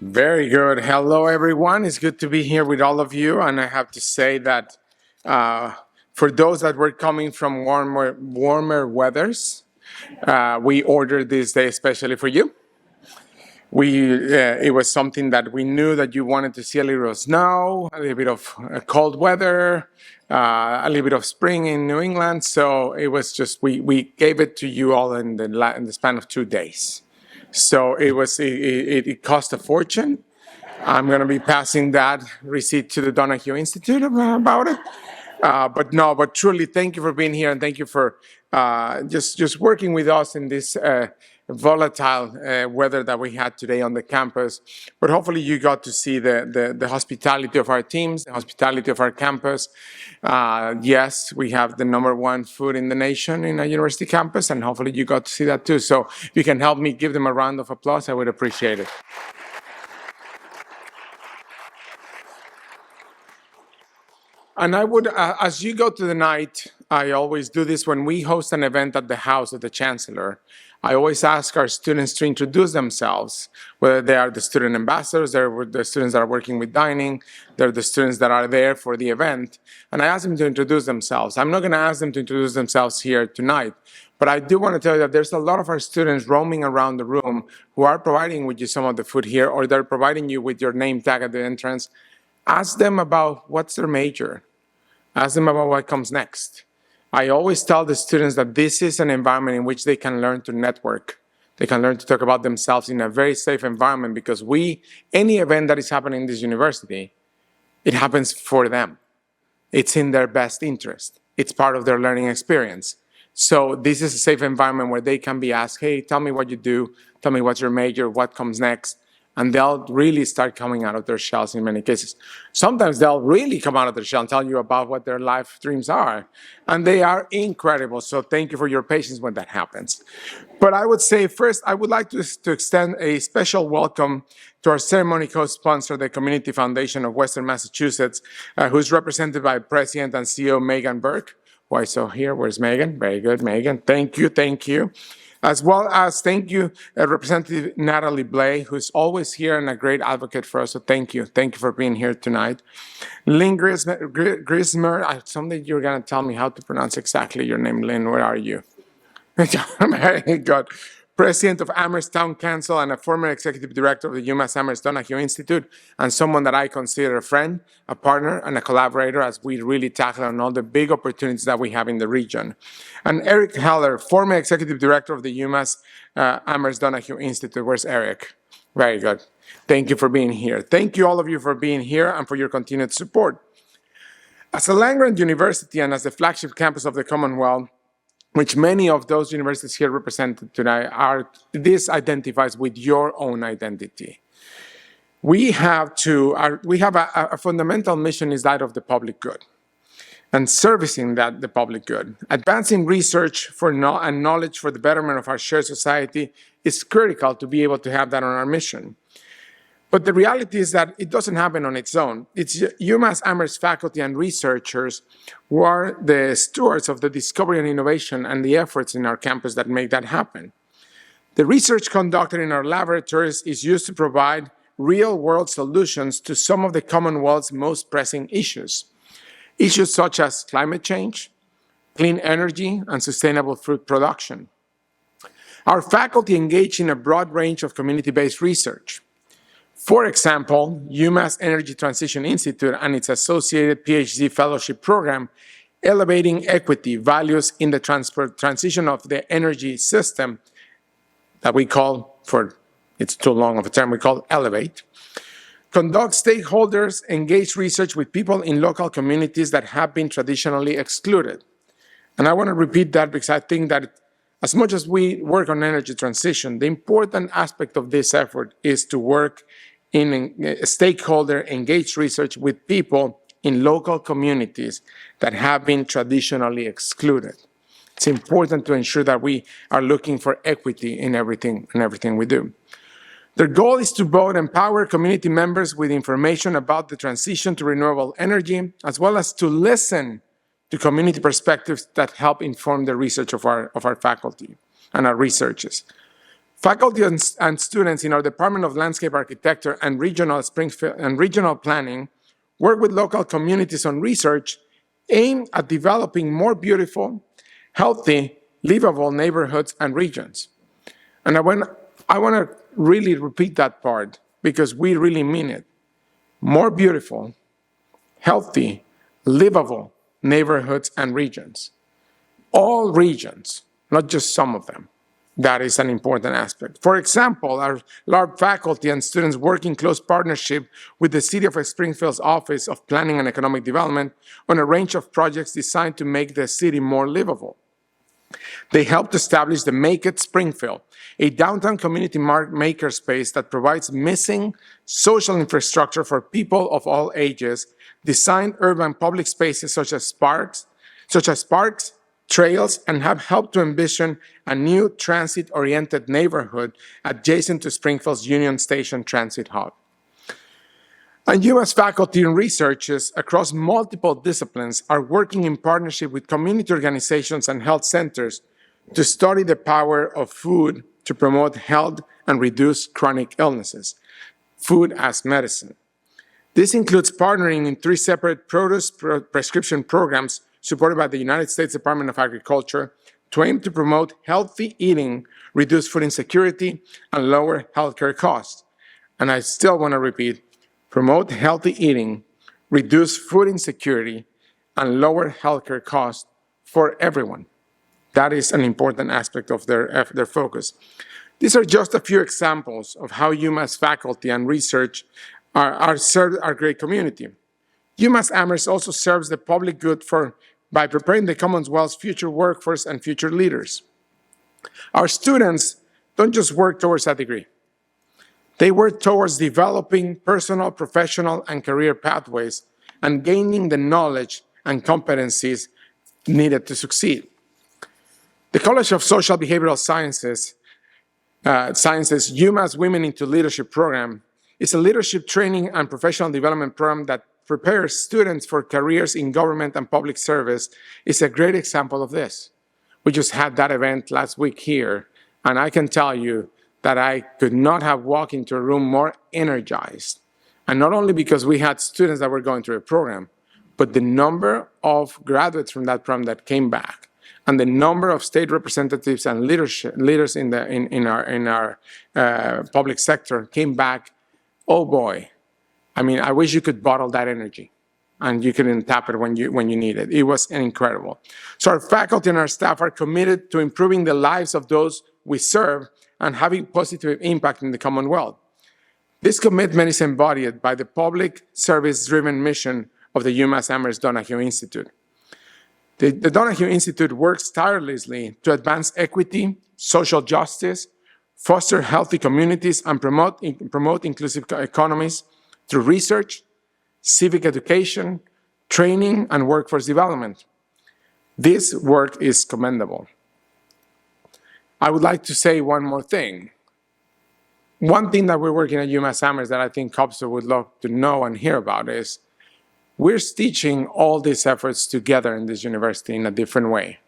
Very good. Hello, everyone. It's good to be here with all of you. And I have to say that for those that were coming from warmer weathers, we ordered this day especially for you. It was something that we knew that you wanted to see a little snow, a little bit of cold weather, a little bit of spring in New England. So it was just we gave it to you all in the span of 2 days. So it cost a fortune. I'm going to be passing that receipt to the Donahue Institute about it. But truly, thank you for being here, and thank you for just working with us in this volatile weather that we had today on the campus. But hopefully you got to see the hospitality of our teams, the hospitality of our campus. Yes, we have the #1 food in the nation in a university campus, and hopefully you got to see that too. So if you can help me give them a round of applause, I would appreciate it. And I would, as you go to the night, I always do this when we host an event at the house of the chancellor. I always ask our students to introduce themselves, whether they are the student ambassadors, they're the students that are working with dining, they're the students that are there for the event. And I ask them to introduce themselves. I'm not going to ask them to introduce themselves here tonight, but I do want to tell you that there's a lot of our students roaming around the room who are providing with you some of the food here, or they're providing you with your name tag at the entrance. Ask them about what's their major. Ask them about what comes next. I always tell the students that this is an environment in which they can learn to network. They can learn to talk about themselves in a very safe environment, because any event that is happening in this university, it happens for them. It's in their best interest. It's part of their learning experience. So this is a safe environment where they can be asked, hey, tell me what you do, tell me what's your major, what comes next. And they'll really start coming out of their shells in many cases. Sometimes they'll really come out of their shell and tell you about what their life dreams are. And they are incredible. So thank you for your patience when that happens. But I would say first, I would like to extend a special welcome to our ceremony co-sponsor, the Community Foundation of Western Massachusetts, who's represented by President and CEO Megan Burke, who I saw here. Where's Megan? Very good, Megan. Thank you, thank you. As well as thank you, Representative Natalie Blay, who's always here and a great advocate for us. So thank you. Thank you for being here tonight. Lynn Grismer, someday you're going to tell me how to pronounce exactly your name. Lynn, where are you? Very good. President of Amherst Town Council and a former executive director of the UMass Amherst Donahue Institute, and someone that I consider a friend, a partner, and a collaborator as we really tackle on all the big opportunities that we have in the region. And Eric Heller, former executive director of the UMass Amherst Donahue Institute. Where's Eric? Very good. Thank you for being here. Thank you all of you for being here and for your continued support. As a land-grant university and as the flagship campus of the Commonwealth, which many of those universities here represented today this identifies with your own identity. We have a fundamental mission is that of the public good, and servicing the public good. Advancing research and knowledge for the betterment of our shared society is critical to be able to have that on our mission. But the reality is that it doesn't happen on its own. It's UMass Amherst faculty and researchers who are the stewards of the discovery and innovation and the efforts in our campus that make that happen. The research conducted in our laboratories is used to provide real-world solutions to some of the Commonwealth's most pressing issues. Issues such as climate change, clean energy, and sustainable food production. Our faculty engage in a broad range of community-based research. For example, UMass Energy Transition Institute and its associated PhD fellowship program, Elevating Equity Values in the Transition of the Energy System, that we call, it's too long of a term, we call Elevate, conduct stakeholders engaged research with people in local communities that have been traditionally excluded. And I want to repeat that because I think that as much as we work on energy transition, the important aspect of this effort is to work in stakeholder engaged research with people in local communities that have been traditionally excluded. It's important to ensure that we are looking for equity in everything we do. Their goal is to both empower community members with information about the transition to renewable energy, as well as to listen to community perspectives that help inform the research of our faculty and our researchers. Faculty and students in our Department of Landscape Architecture and Regional Planning work with local communities on research aimed at developing more beautiful, healthy, livable neighborhoods and regions. And I want to really repeat that part because we really mean it. More beautiful, healthy, livable neighborhoods and regions. All regions, not just some of them. That is an important aspect. For example, our LARP faculty and students work in close partnership with the City of Springfield's Office of Planning and Economic Development on a range of projects designed to make the city more livable. They helped establish the Make It Springfield, a downtown community makerspace that provides missing social infrastructure for people of all ages, designed urban public spaces such as parks, trails, and have helped to envision a new transit-oriented neighborhood adjacent to Springfield's Union Station Transit Hub. And U.S. faculty and researchers across multiple disciplines are working in partnership with community organizations and health centers to study the power of food to promote health and reduce chronic illnesses. Food as medicine. This includes partnering in 3 separate produce prescription programs supported by the United States Department of Agriculture to aim to promote healthy eating, reduce food insecurity, and lower healthcare costs. And I still want to repeat, promote healthy eating, reduce food insecurity, and lower healthcare costs for everyone. That is an important aspect of their focus. These are just a few examples of how UMass faculty and research serve our great community. UMass Amherst also serves the public good by preparing the Commonwealth's future workforce and future leaders. Our students don't just work towards a degree. They work towards developing personal, professional, and career pathways and gaining the knowledge and competencies needed to succeed. The College of Social Behavioral Sciences, UMass Women into Leadership program, is a leadership training and professional development program that prepares students for careers in government and public service. Is a great example of this. We just had that event last week here, and I can tell you that I could not have walked into a room more energized. And not only because we had students that were going through a program, but the number of graduates from that program that came back, and the number of state representatives and leaders in our public sector came back. Oh boy. I mean, I wish you could bottle that energy and you couldn't tap it when you need it. It was incredible. So our faculty and our staff are committed to improving the lives of those we serve and having positive impact in the Commonwealth. This commitment is embodied by the public service-driven mission of the UMass Amherst Donahue Institute. The Donahue Institute works tirelessly to advance equity, social justice, foster healthy communities, and promote inclusive economies through research, civic education, training, and workforce development. This work is commendable. I would like to say one more thing. One thing that we're working at UMass Amherst that I think COPSA would love to know and hear about is we're stitching all these efforts together in this university in a different way.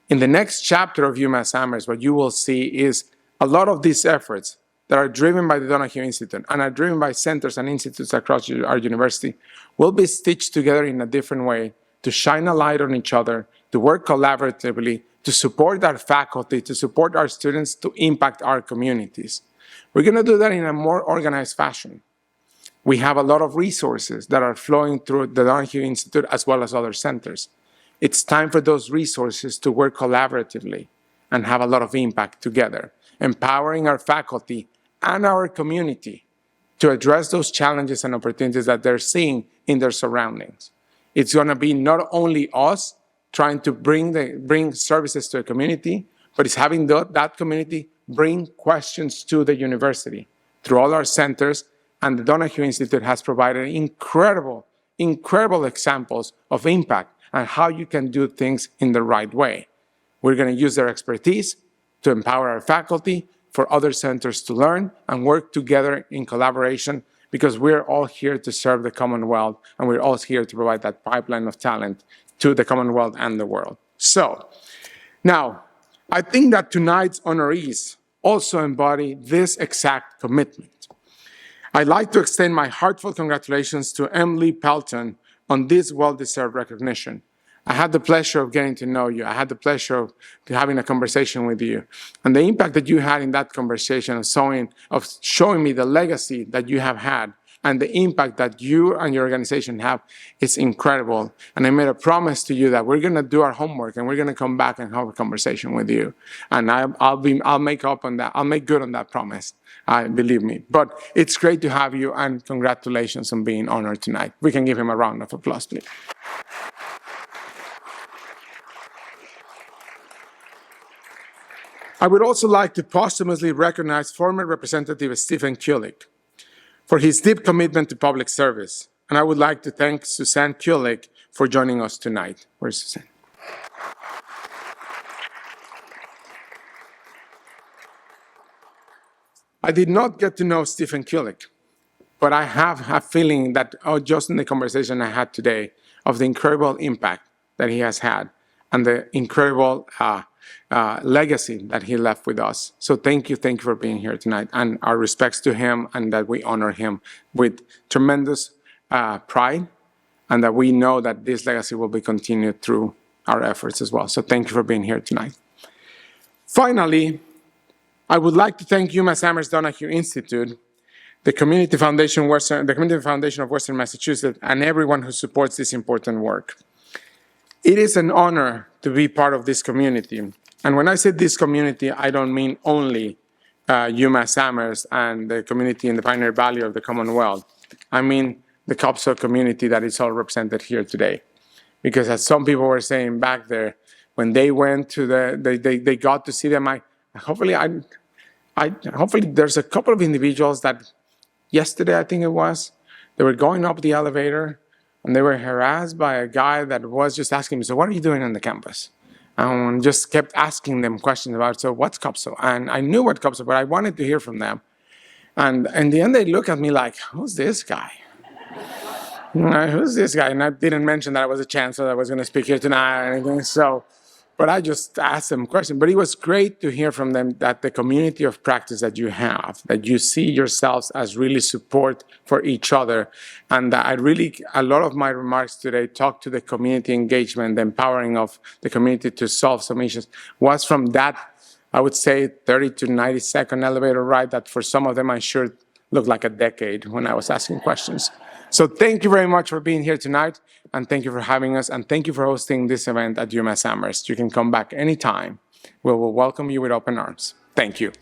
In the next chapter of UMass Amherst, what you will see is a lot of these efforts that are driven by the Donahue Institute and are driven by centers and institutes across our university will be stitched together in a different way to shine a light on each other, to work collaboratively, to support our faculty, to support our students, to impact our communities. We're going to do that in a more organized fashion. We have a lot of resources that are flowing through the Donahue Institute as well as other centers. It's time for those resources to work collaboratively and have a lot of impact together, empowering our faculty and our community to address those challenges and opportunities that they're seeing in their surroundings. It's going to be not only us trying to bring services to a community, but it's having that community bring questions to the university through all our centers. And the Donahue Institute has provided incredible examples of impact and how you can do things in the right way. We're going to use their expertise to empower our faculty, for other centers to learn and work together in collaboration, because we're all here to serve the Commonwealth, and we're all here to provide that pipeline of talent to the Commonwealth and the world. So, now, I think that tonight's honorees also embody this exact commitment. I'd like to extend my heartfelt congratulations to Emily Pelton on this well-deserved recognition. I had the pleasure of getting to know you. I had the pleasure of having a conversation with you. And the impact that you had in that conversation of showing me the legacy that you have had and the impact that you and your organization have is incredible. And I made a promise to you that we're going to do our homework and we're going to come back and have a conversation with you. And I'll make up on that. I'll make good on that promise. Believe me. But it's great to have you, and congratulations on being honored tonight. We can give him a round of applause, please. I would also like to posthumously recognize former Representative Stephen Kulik for his deep commitment to public service. And I would like to thank Suzanne Kulik for joining us tonight. Where's Suzanne? I did not get to know Stephen Kulik, but I have a feeling that just in the conversation I had today of the incredible impact that he has had and the incredible legacy that he left with us. So thank you for being here tonight, and our respects to him, and that we honor him with tremendous pride, and that we know that this legacy will be continued through our efforts as well. So thank you for being here tonight. Finally, I would like to thank UMass Amherst Donahue Institute, the Community Foundation of Western Massachusetts, and everyone who supports this important work. It is an honor to be part of this community. And when I say this community, I don't mean only UMass Amherst and the community in the Pioneer Valley of the Commonwealth. I mean the COPSO community that is all represented here today. Because as some people were saying back there, when they went to they got to see them, hopefully there's a couple of individuals that yesterday, I think it was, they were going up the elevator and they were harassed by a guy that was just asking me, so what are you doing on the campus? And just kept asking them questions about, so what's COPSO? And I knew what COPSO, but I wanted to hear from them. And in the end, they look at me like, who's this guy? Who's this guy? And I didn't mention that I was a chancellor that was going to speak here tonight or anything. But I just asked them questions. But it was great to hear from them that the community of practice that you have, that you see yourselves as really support for each other. And that a lot of my remarks today talk to the community engagement, the empowering of the community to solve some issues, was from that, I would say, 30 to 90-second elevator ride that for some of them, I sure looked like a decade when I was asking questions. So thank you very much for being here tonight, and thank you for having us, and thank you for hosting this event at UMass Amherst. You can come back anytime. We will welcome you with open arms. Thank you.